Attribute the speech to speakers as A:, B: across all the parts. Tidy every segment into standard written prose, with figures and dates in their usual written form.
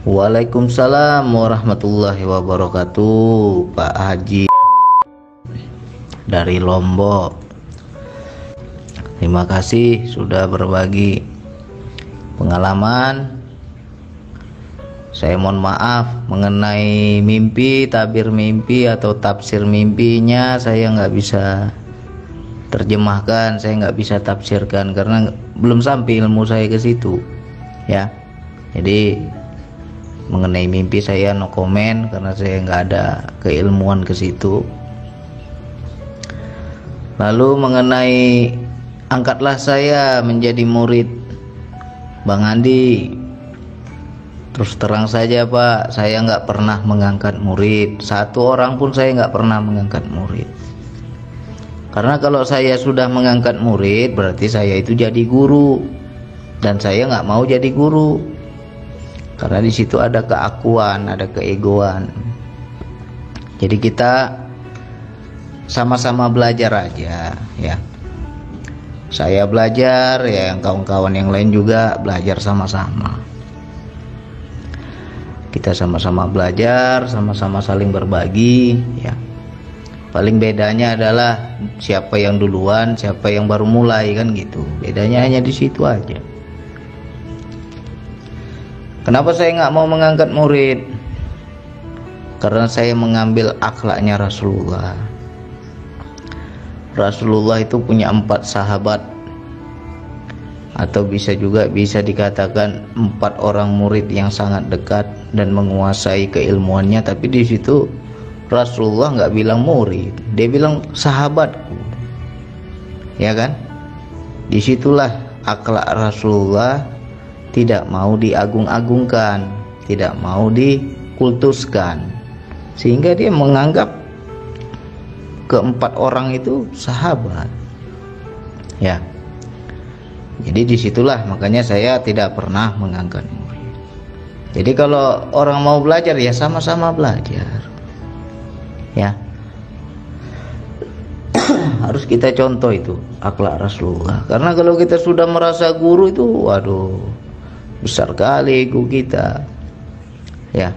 A: Waalaikumsalam warahmatullahi wabarakatuh, Pak Haji dari Lombok. Terima kasih sudah berbagi pengalaman. Saya mohon maaf mengenai mimpi, tabir mimpi atau tafsir mimpinya saya nggak bisa terjemahkan, saya nggak bisa tafsirkan karena belum sampai ilmu saya ke situ, ya. Jadi mengenai mimpi saya no comment karena saya nggak ada keilmuan ke situ. Lalu mengenai angkatlah saya menjadi murid Bang Andi. Terus terang saja Pak, saya nggak pernah mengangkat murid. Satu orang pun saya nggak pernah mengangkat murid. Karena kalau saya sudah mengangkat murid berarti saya itu jadi guru. Dan saya nggak mau jadi guru. Karena di situ ada keakuan, ada keegoan. Jadi kita sama-sama belajar aja, ya. Saya belajar, ya, yang kawan-kawan yang lain juga belajar sama-sama. Kita sama-sama belajar, sama-sama saling berbagi, ya. Paling bedanya adalah siapa yang duluan, siapa yang baru mulai, kan gitu. Bedanya hanya di situ aja. Kenapa saya nggak mau mengangkat murid? Karena saya mengambil akhlaknya Rasulullah. Rasulullah itu punya 4 sahabat, atau bisa dikatakan 4 orang murid yang sangat dekat dan menguasai keilmuannya. Tapi di situ Rasulullah nggak bilang murid, dia bilang sahabatku, ya kan? Disitulah akhlak Rasulullah, tidak mau diagung-agungkan, tidak mau dikultuskan, sehingga dia menganggap ke-4 orang itu sahabat, ya. Jadi disitulah makanya saya tidak pernah mengangkat murid. Jadi kalau orang mau belajar ya sama-sama belajar, ya. Harus kita contoh itu akhlak Rasulullah. Karena kalau kita sudah merasa guru itu, waduh, besar kali ego kita, ya.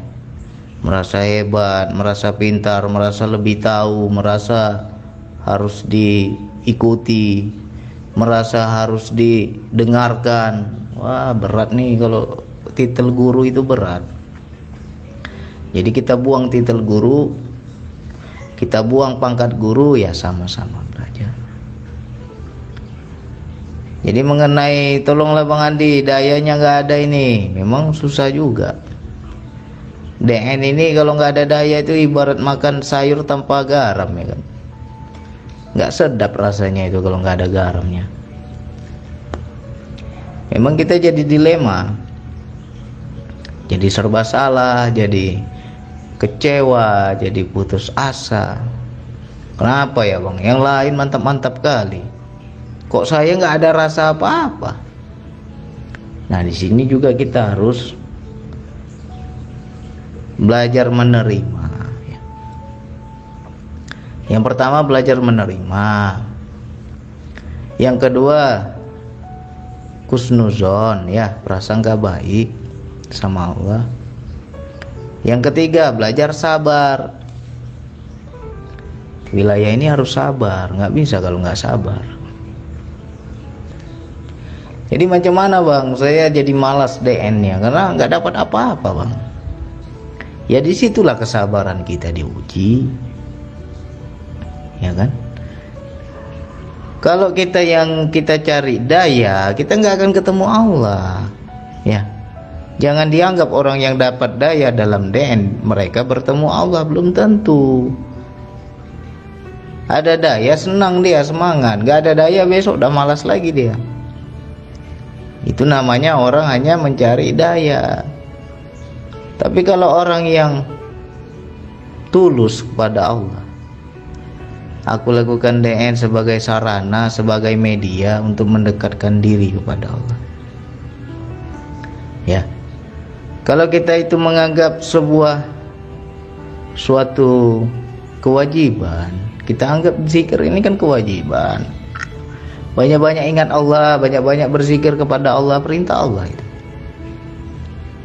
A: Merasa hebat, merasa pintar, merasa lebih tahu, merasa harus diikuti, merasa harus didengarkan. Wah, berat nih kalau titel guru itu berat. Jadi kita buang titel guru, kita buang pangkat guru, ya sama-sama belajar. Jadi mengenai tolonglah Bang Andi, dayanya nggak ada ini, memang susah juga. DN ini kalau nggak ada daya itu ibarat makan sayur tanpa garam, ya kan? Nggak sedap rasanya itu kalau nggak ada garamnya. Memang kita jadi dilema, jadi serba salah, jadi kecewa, jadi putus asa. Kenapa ya Bang? Yang lain mantap-mantap kali, kok saya nggak ada rasa apa-apa? Nah, di sini juga kita harus belajar menerima. Yang pertama belajar menerima. Yang kedua husnuzon, ya, prasangka baik sama Allah. Yang ketiga belajar sabar. Wilayah ini harus sabar, nggak bisa kalau nggak sabar. Jadi macam mana Bang? Saya jadi malas DN-nya karena nggak dapat apa-apa Bang. Ya disitulah kesabaran kita diuji, ya kan? Kalau kita yang kita cari daya, kita nggak akan ketemu Allah, ya. Jangan dianggap orang yang dapat daya dalam DN mereka bertemu Allah, belum tentu. Ada daya senang dia, semangat. Nggak ada daya besok udah malas lagi dia. Itu namanya orang hanya mencari daya. Tapi kalau orang yang tulus kepada Allah, aku lakukan DN sebagai sarana, sebagai media untuk mendekatkan diri kepada Allah, ya. Kalau kita itu menganggap suatu kewajiban, kita anggap zikir ini kan kewajiban. Banyak-banyak ingat Allah, banyak-banyak berzikir kepada Allah, perintah Allah itu.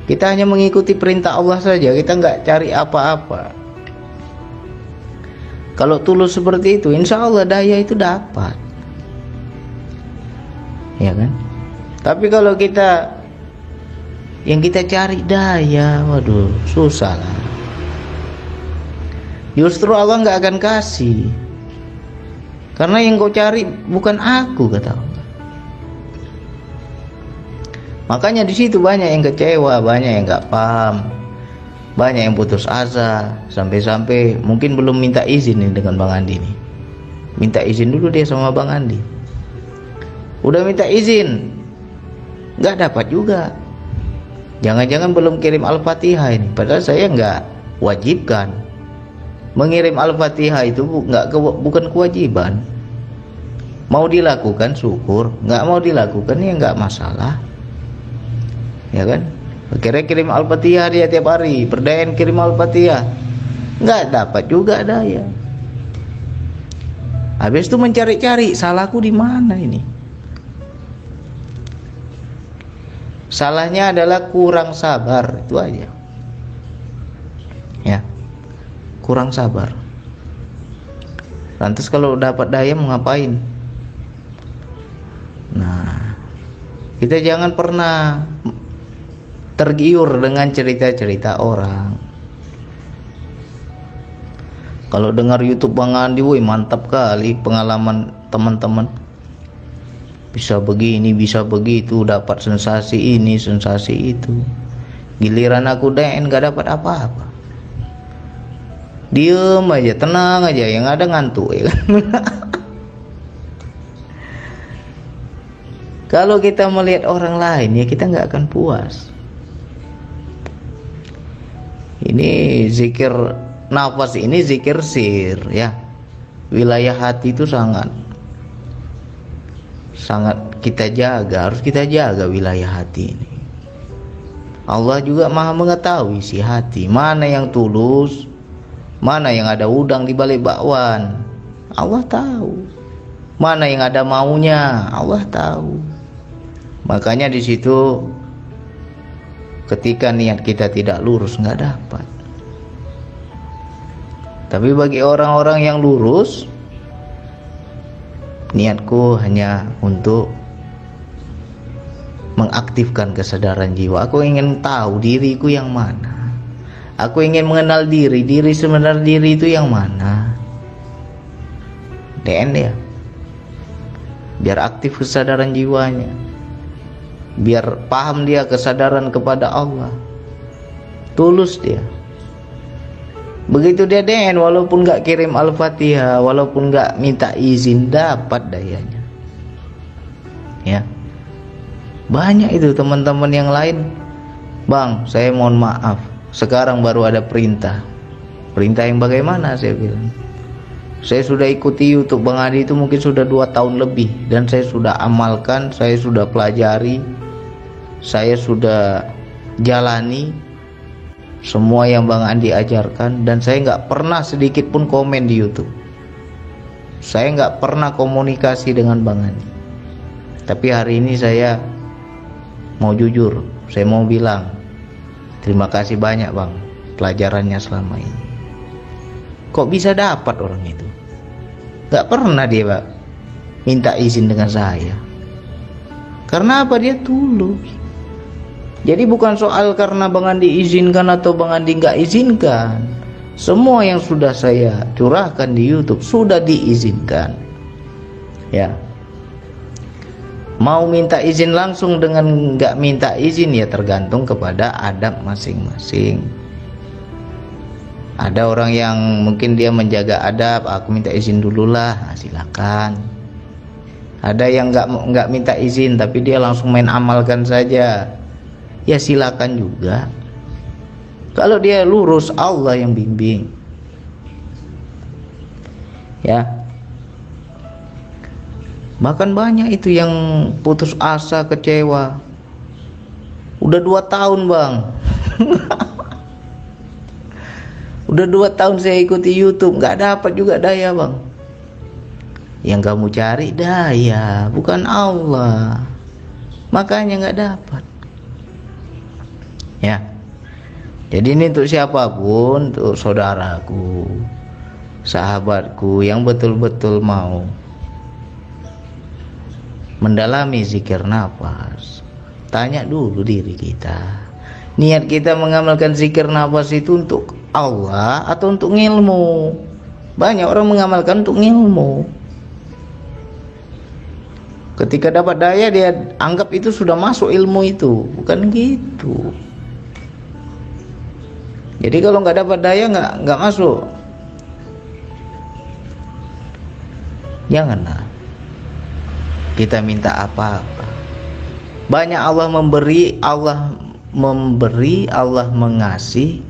A: Kita hanya mengikuti perintah Allah saja, kita nggak cari apa-apa. Kalau tulus seperti itu, insya Allah daya itu dapat, ya kan? Tapi kalau yang kita cari daya, waduh, susah lah. Justru Allah nggak akan kasih, karena yang kau cari bukan aku, kata Allah. Makanya di situ banyak yang kecewa, banyak yang nggak paham, banyak yang putus asa, sampai-sampai mungkin belum minta izin nih dengan Bang Andi nih. Minta izin dulu dia sama Bang Andi. Udah minta izin, nggak dapat juga. Jangan-jangan belum kirim Al-Fatihah ini. Padahal saya nggak wajibkan. Mengirim Al-Fatihah itu bukan kewajiban. Mau dilakukan syukur, nggak mau dilakukan ya nggak masalah. Ya kan? Akhirnya kirim Al-Fatihah dia tiap hari, perdayan kirim Al-Fatihah, nggak dapat juga daya. Habis itu mencari-cari salahku di mana ini. Salahnya adalah kurang sabar, itu aja. Ya, kurang sabar. Lantas kalau dapat daya mau ngapain? Nah, kita jangan pernah tergiur dengan cerita-cerita orang. Kalau dengar YouTube Bang Andi, woi mantap kali pengalaman teman-teman. Bisa begini, bisa begitu, dapat sensasi ini, sensasi itu. Giliran aku DN gak dapat apa-apa. Diem aja, tenang aja, yang ada ngantuk ya kan. Kalau kita melihat orang lain ya kita nggak akan puas. Ini zikir nafas, ini zikir sir ya. Wilayah hati itu sangat kita jaga, harus kita jaga wilayah hati ini. Allah juga Maha mengetahui si hati, mana yang tulus, mana yang ada udang di balik bakwan. Allah tahu. Mana yang ada maunya, Allah tahu. Makanya di situ ketika niat kita tidak lurus nggak dapat. Tapi bagi orang-orang yang lurus, niatku hanya untuk mengaktifkan kesadaran jiwa. Aku ingin tahu diriku yang mana. Aku ingin mengenal diri sebenarnya diri itu yang mana. DN ya. Biar aktif kesadaran jiwanya. Biar paham dia kesadaran kepada Allah. Tulus dia. Begitu dia DN, walaupun gak kirim Al-Fatihah, walaupun gak minta izin, dapat dayanya. Ya. Banyak itu teman-teman yang lain. Bang, saya mohon maaf, sekarang baru ada perintah. Perintah yang bagaimana, saya bilang. Saya sudah ikuti YouTube Bang Adi itu mungkin sudah 2 tahun lebih. Dan saya sudah amalkan, saya sudah pelajari, saya sudah jalani semua yang Bang Andi ajarkan. Dan saya nggak pernah sedikit pun komen di YouTube. Saya nggak pernah komunikasi dengan Bang Andi. Tapi hari ini saya mau jujur, saya mau bilang terima kasih banyak Bang pelajarannya selama ini. Kok bisa dapat orang itu? Gak pernah dia Pak minta izin dengan saya. Karena apa? Dia tulus. Jadi bukan soal karena Bang Andi izinkan atau Bang Andi gak izinkan. Semua yang sudah saya curahkan di YouTube sudah diizinkan. Ya. Mau minta izin langsung dengan gak minta izin ya tergantung kepada adab masing-masing. Ada orang yang mungkin dia menjaga adab, aku minta izin dululah, nah, silakan. Ada yang nggak minta izin tapi dia langsung main amalkan saja, ya silakan juga. Kalau dia lurus, Allah yang bimbing. Ya. Bahkan banyak itu yang putus asa, kecewa. Udah 2 tahun Bang. Udah 2 tahun saya ikuti YouTube, nggak dapat juga daya Bang. Yang kamu cari daya, bukan Allah. Makanya nggak dapat. Ya. Jadi ini untuk siapapun, untuk saudaraku, sahabatku yang betul-betul mau mendalami zikir nafas. Tanya dulu diri kita, niat kita mengamalkan zikir nafas itu untuk Allah atau untuk ilmu? Banyak orang mengamalkan untuk ilmu. Ketika dapat daya dia anggap itu sudah masuk ilmu itu. Bukan gitu. Jadi kalau nggak dapat daya nggak masuk. Janganlah kita minta apa-apa. Banyak Allah memberi, Allah mengasihi,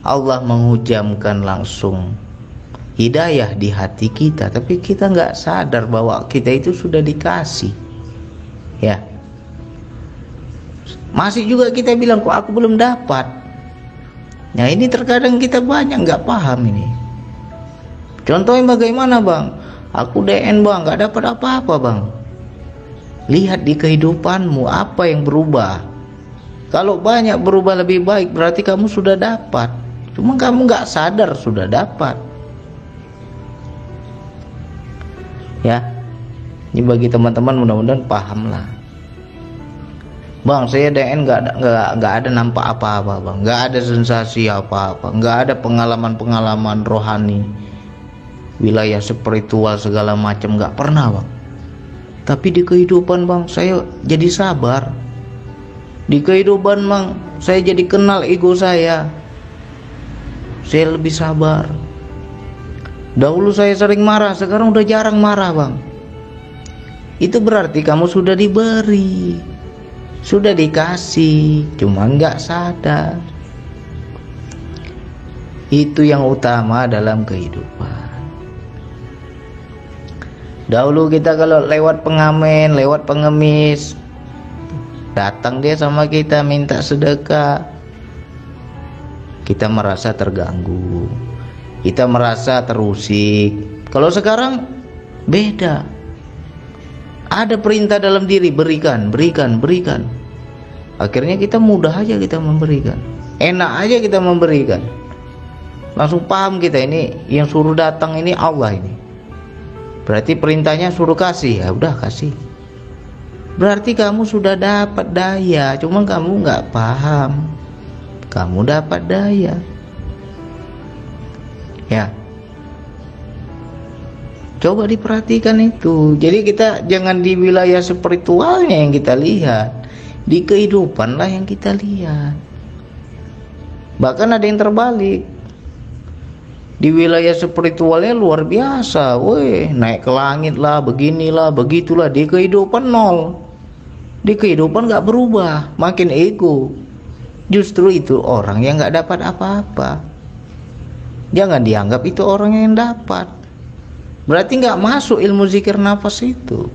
A: Allah menghujamkan langsung hidayah di hati kita, tapi kita nggak sadar bahwa kita itu sudah dikasih. Ya. Masih juga kita bilang kok aku belum dapat. Nah ini terkadang kita banyak nggak paham ini. Contohnya bagaimana bang? Aku DN bang, nggak dapat apa-apa bang. Lihat di kehidupanmu apa yang berubah. Kalau banyak berubah lebih baik berarti kamu sudah dapat. Cuma kamu nggak sadar sudah dapat. Ya, ini bagi teman-teman mudah-mudahan paham lah. Bang, saya DN nggak ada nampak apa-apa bang, nggak ada sensasi apa-apa, nggak ada pengalaman-pengalaman rohani, wilayah spiritual segala macam nggak pernah bang. Tapi di kehidupan bang, saya jadi sabar. Di kehidupan bang, saya jadi kenal ego saya lebih sabar. Dahulu saya sering marah, sekarang udah jarang marah bang. Itu berarti kamu sudah diberi, sudah dikasih, cuma nggak sadar. Itu yang utama dalam kehidupan. Dahulu kita kalau lewat pengamen, lewat pengemis, datang dia sama kita minta sedekah, kita merasa terganggu, kita merasa terusik. Kalau sekarang beda. Ada perintah dalam diri, berikan, berikan, berikan. Akhirnya kita mudah aja kita memberikan. Enak aja kita memberikan. Langsung paham kita ini yang suruh datang ini Allah ini. Berarti perintahnya suruh kasih, ya udah kasih. Berarti kamu sudah dapat daya, cuma kamu nggak paham. Kamu dapat daya. Ya. Coba diperhatikan itu. Jadi kita jangan di wilayah spiritualnya yang kita lihat, di kehidupan lah yang kita lihat. Bahkan ada yang terbalik. Di wilayah spiritualnya luar biasa, weh, naik ke langit lah, beginilah, begitulah. Di kehidupan nol. Di kehidupan nggak berubah, makin ego. Justru itu orang yang nggak dapat apa-apa. Jangan dianggap itu orang yang dapat. Berarti nggak masuk ilmu zikir nafas itu.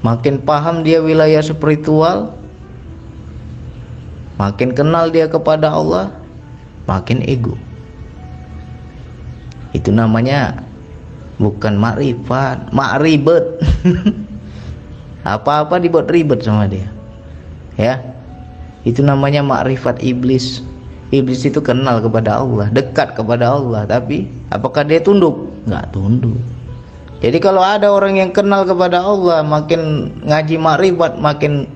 A: Makin paham dia wilayah spiritual, makin kenal dia kepada Allah, makin ego. Itu namanya bukan makrifat, makribet. Apa-apa dibuat ribet sama dia. Ya. Itu namanya makrifat iblis. Iblis itu kenal kepada Allah, dekat kepada Allah, tapi apakah dia tunduk? Nggak tunduk. Jadi kalau ada orang yang kenal kepada Allah, makin ngaji makrifat, makin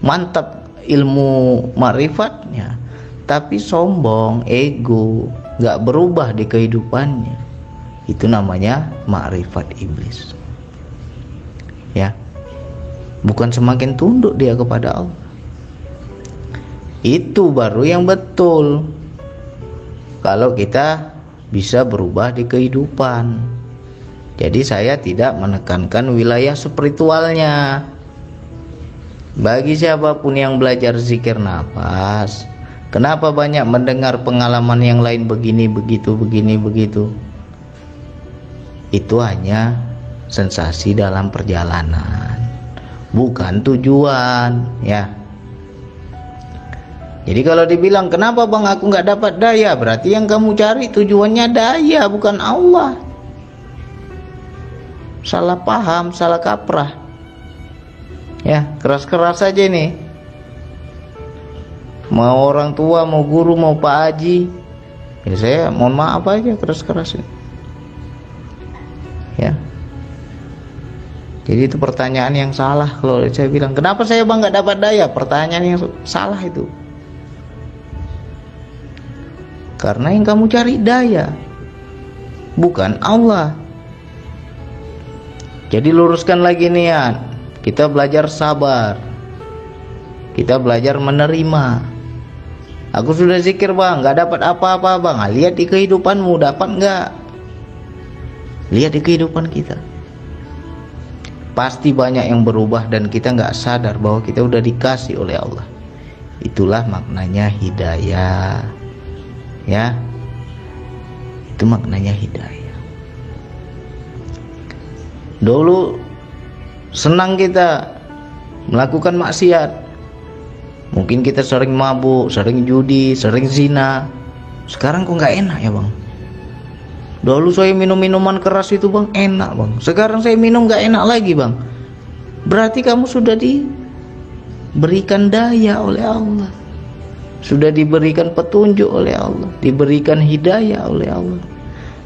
A: mantap ilmu makrifatnya, tapi sombong, ego, nggak berubah di kehidupannya, itu namanya makrifat iblis. Ya, bukan semakin tunduk dia kepada Allah. Itu baru yang betul. Kalau kita bisa berubah di kehidupan. Jadi saya tidak menekankan wilayah spiritualnya. Bagi siapapun yang belajar zikir nafas, kenapa banyak mendengar pengalaman yang lain begini, begitu, begini, begitu? Itu hanya sensasi dalam perjalanan, bukan tujuan, ya. Jadi kalau dibilang kenapa bang aku nggak dapat daya, berarti yang kamu cari tujuannya daya, bukan Allah. Salah paham, salah kaprah. Ya, keras-keras saja ini. mau orang tua, mau guru, mau Pak Haji, ya saya mohon maaf aja keras-keras ya. Jadi itu pertanyaan yang salah. Kalau saya bilang, kenapa saya bang nggak dapat daya? Pertanyaan yang salah itu. Karena yang kamu cari daya, bukan Allah. Jadi luruskan lagi niat. Kita belajar sabar. Kita belajar menerima. Aku sudah zikir bang, nggak dapat apa-apa bang. Lihat di kehidupanmu, dapat nggak? Lihat di kehidupan kita. Pasti banyak yang berubah dan kita nggak sadar bahwa kita udah dikasih oleh Allah. Itulah maknanya hidayah, ya. Itu maknanya hidayah. Dulu senang kita melakukan maksiat. Mungkin kita sering mabuk, sering judi, sering zina. Sekarang kok nggak enak ya bang? Dulu saya minum minuman keras itu bang, enak bang. Sekarang saya minum gak enak lagi bang. Berarti kamu sudah diberikan daya oleh Allah, sudah diberikan petunjuk oleh Allah, diberikan hidayah oleh Allah,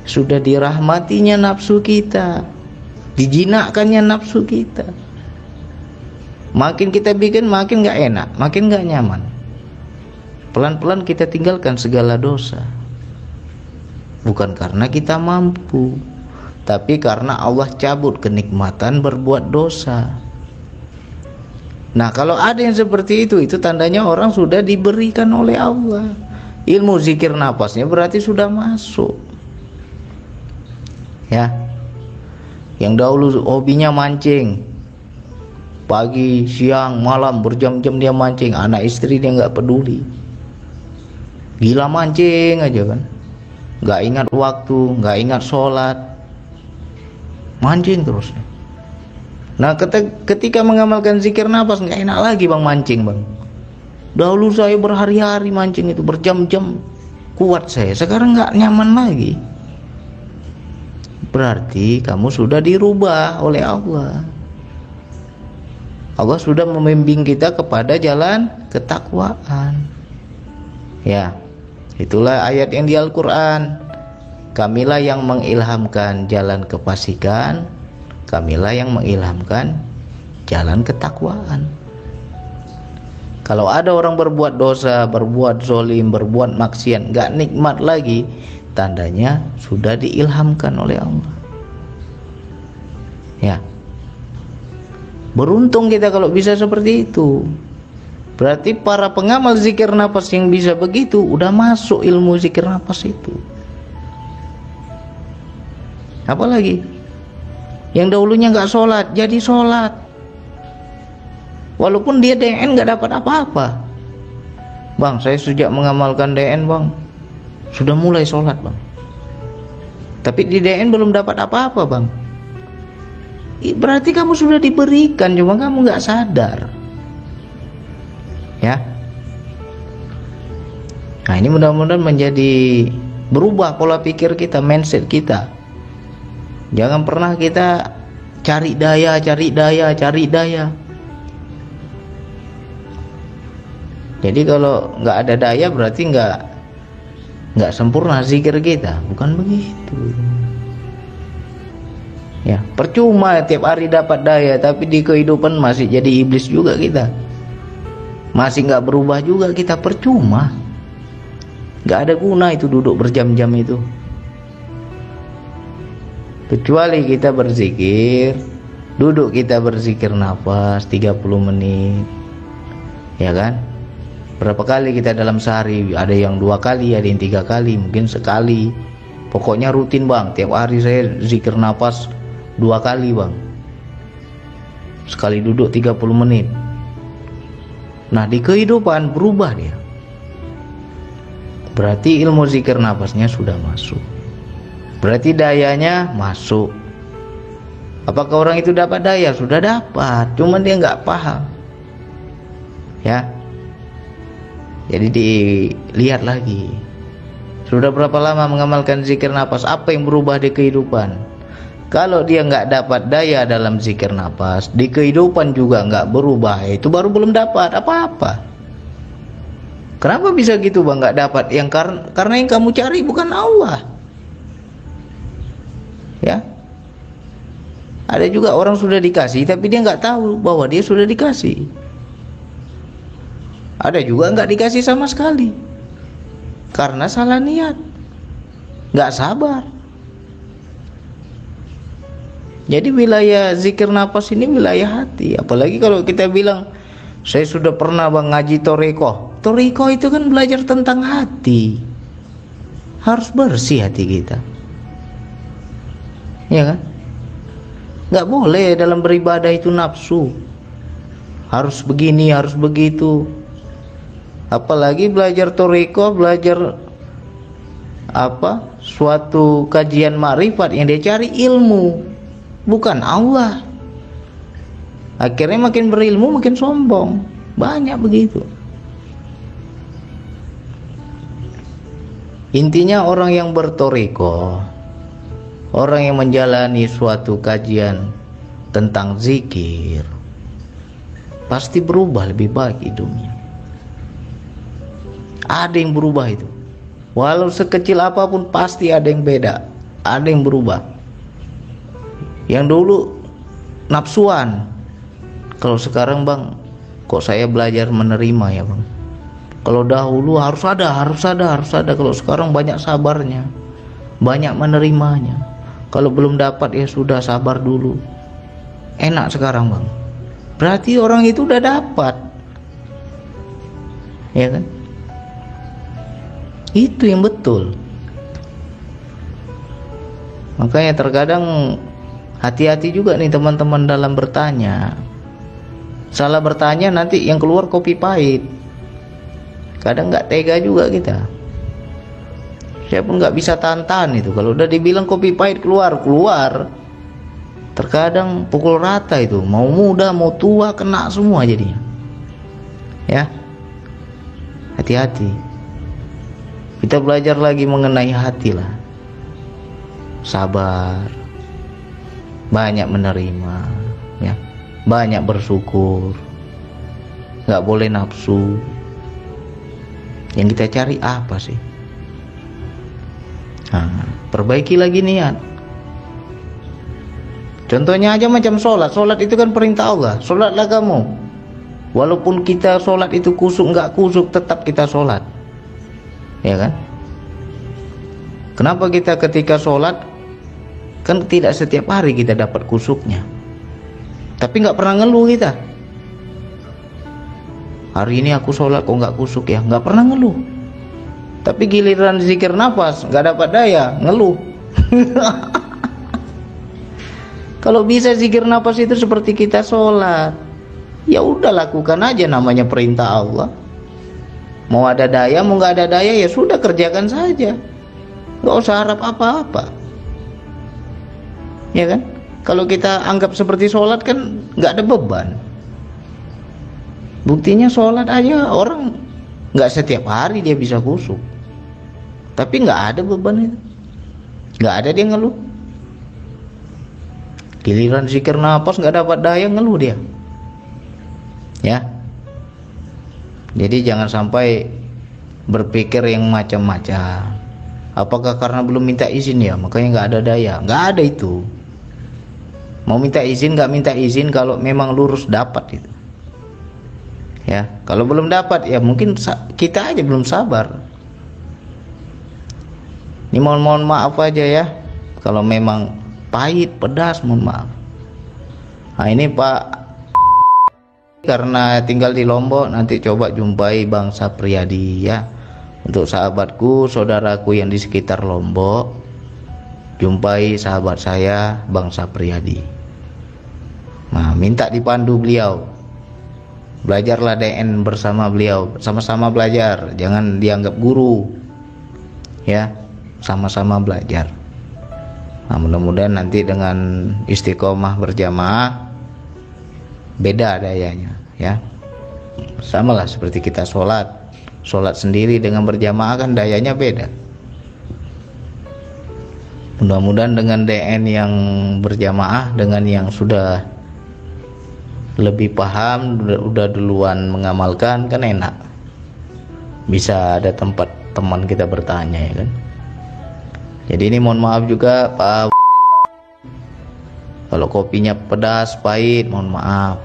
A: sudah dirahmatinya nafsu kita, dijinakkannya nafsu kita. Makin kita bikin makin gak enak, makin gak nyaman. Pelan-pelan kita tinggalkan segala dosa. Bukan karena kita mampu, tapi karena Allah cabut kenikmatan berbuat dosa. Nah kalau ada yang seperti itu tandanya orang sudah diberikan oleh Allah. Ilmu zikir nafasnya berarti sudah masuk. Ya, yang dahulu hobinya mancing, pagi, siang, malam berjam-jam dia mancing, anak istri dia nggak peduli, gila mancing aja kan. Gak ingat waktu, gak ingat sholat, mancing terus. Nah ketika mengamalkan zikir nafas gak enak lagi bang mancing bang. Dahulu saya berhari-hari mancing itu, berjam-jam kuat saya, sekarang gak nyaman lagi. Berarti kamu sudah dirubah oleh Allah. Allah sudah membimbing kita kepada jalan ketakwaan. Ya, itulah ayat yang di Al-Quran. Kamilah yang mengilhamkan jalan kefasikan, kamilah yang mengilhamkan jalan ketakwaan. Kalau ada orang berbuat dosa, berbuat zolim, berbuat maksiat, gak nikmat lagi, tandanya sudah diilhamkan oleh Allah. Ya, beruntung kita kalau bisa seperti itu. Berarti para pengamal zikir nafas yang bisa begitu udah masuk ilmu zikir nafas itu. Apalagi yang dahulunya nggak sholat jadi sholat, walaupun dia DN nggak dapat apa-apa. Bang, saya sejak mengamalkan DN bang sudah mulai sholat bang, tapi di DN belum dapat apa-apa bang. Berarti kamu sudah diberikan, cuma kamu nggak sadar. Ya, nah ini mudah-mudahan menjadi berubah pola pikir kita, mindset kita. Jangan pernah kita cari daya. Jadi kalau nggak ada daya berarti nggak sempurna zikir kita, bukan begitu. Ya, percuma tiap hari dapat daya, tapi di kehidupan masih jadi iblis juga kita. Masih nggak berubah juga kita, percuma. Nggak ada guna itu duduk berjam-jam itu. Kecuali kita berzikir, duduk kita berzikir nafas 30 menit. Ya kan? Berapa kali kita dalam sehari? Ada yang 2 kali, ada yang 3 kali, mungkin sekali. Pokoknya rutin bang, tiap hari saya zikir nafas 2 kali bang. Sekali duduk 30 menit. Nah di kehidupan berubah dia. Berarti ilmu zikir nafasnya sudah masuk. Berarti dayanya masuk. Apakah orang itu dapat daya? Sudah dapat, cuman dia nggak paham. Ya. Jadi dilihat lagi. Sudah berapa lama mengamalkan zikir nafas? Apa yang berubah di kehidupan? Kalau dia nggak dapat daya dalam zikir nafas, di kehidupan juga nggak berubah, itu baru belum dapat apa-apa. Kenapa bisa gitu bang? Nggak dapat yang karena yang kamu cari bukan Allah. Ya, ada juga orang sudah dikasih tapi dia nggak tahu bahwa dia sudah dikasih. Ada juga nggak dikasih sama sekali karena salah niat, nggak sabar. Jadi wilayah zikir nafas ini wilayah hati. Apalagi kalau kita bilang saya sudah pernah bang ngaji toriko. Toriko itu kan belajar tentang hati. Harus bersih hati kita, ya kan? Nggak boleh dalam beribadah itu nafsu. Harus begini, harus begitu. Apalagi belajar toriko, belajar suatu kajian makrifat yang dia cari ilmu, bukan Allah. Akhirnya makin berilmu makin sombong. Banyak begitu. Intinya orang yang bertoriko, orang yang menjalani suatu kajian tentang zikir, pasti berubah lebih baik hidupnya. Ada yang berubah itu. Walau sekecil apapun pasti ada yang beda. Ada yang berubah. Yang dulu nafsuan, kalau sekarang bang, kok saya belajar menerima ya bang. Kalau dahulu harus ada. Kalau sekarang banyak sabarnya, banyak menerimanya. Kalau belum dapat ya sudah, sabar dulu. Enak sekarang bang. Berarti orang itu udah dapat, ya kan? Itu yang betul. Makanya terkadang hati-hati juga nih teman-teman dalam bertanya. Salah bertanya nanti yang keluar kopi pahit. Kadang nggak tega juga kita. Saya pun nggak bisa tahan itu. Kalau udah dibilang kopi pahit keluar. Terkadang pukul rata itu. Mau muda, mau tua, kena semua jadinya. Ya, hati-hati. Kita belajar lagi mengenai hati lah. Sabar, banyak menerima, ya, banyak bersyukur. Nggak boleh nafsu. Yang kita cari apa sih? Nah, perbaiki lagi niat. Contohnya aja macam sholat. Sholat itu kan perintah Allah. Sholatlah kamu. Walaupun kita sholat itu kusuk nggak kusuk, tetap kita sholat, ya kan? Kenapa kita ketika sholat kan tidak setiap hari kita dapat kusuknya, tapi nggak pernah ngeluh kita. Hari ini aku sholat kok nggak kusuk ya, nggak pernah ngeluh. Tapi giliran zikir nafas nggak dapat daya, ngeluh. Kalau bisa zikir nafas itu seperti kita sholat, ya udah lakukan aja, namanya perintah Allah. Mau ada daya mau nggak ada daya ya sudah, kerjakan saja, nggak usah harap apa-apa, ya kan? Kalau kita anggap seperti sholat kan nggak ada beban. Buktinya sholat aja orang nggak setiap hari dia bisa kusuk, tapi nggak ada beban itu, nggak ada dia ngeluh. Giliran zikir nafas nggak dapat daya, ngeluh dia, ya. Jadi jangan sampai berpikir yang macam-macam. Apakah karena belum minta izin ya makanya nggak ada daya? Nggak ada itu. Mau minta izin nggak minta izin kalau memang lurus dapat itu. Ya, kalau belum dapat ya mungkin kita aja belum sabar. Ini mohon maaf aja ya kalau memang pahit, pedas, mohon maaf. Nah ini Pak, karena tinggal di Lombok, nanti coba jumpai Bang Sapriyadi ya. Untuk sahabatku, saudaraku yang di sekitar Lombok, jumpai sahabat saya Bang Sapriyadi. Nah, minta dipandu beliau. Belajarlah DN bersama beliau, sama-sama belajar, jangan dianggap guru, ya, sama-sama belajar. Nah, mudah-mudahan nanti dengan istiqomah berjamaah beda dayanya, ya. Samalah seperti kita sholat sendiri dengan berjamaah kan dayanya beda. Mudah-mudahan dengan DN yang berjamaah dengan yang sudah lebih paham, udah duluan mengamalkan kan enak. bisa ada tempat teman kita bertanya, ya kan. Jadi ini mohon maaf juga Pak, kalau kopinya pedas, pahit, mohon maaf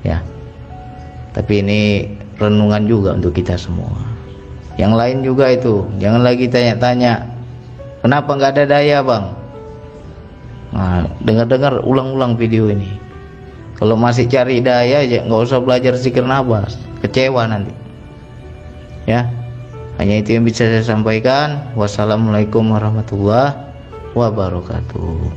A: ya. Tapi ini renungan juga untuk kita semua. Yang lain juga itu, jangan lagi tanya-tanya kenapa nggak ada daya bang. Nah, dengar-dengar ulang-ulang video ini. Kalau masih cari daya aja, nggak usah belajar zikir nafas, kecewa nanti ya. Hanya itu yang bisa saya sampaikan. Wassalamualaikum warahmatullahi wabarakatuh.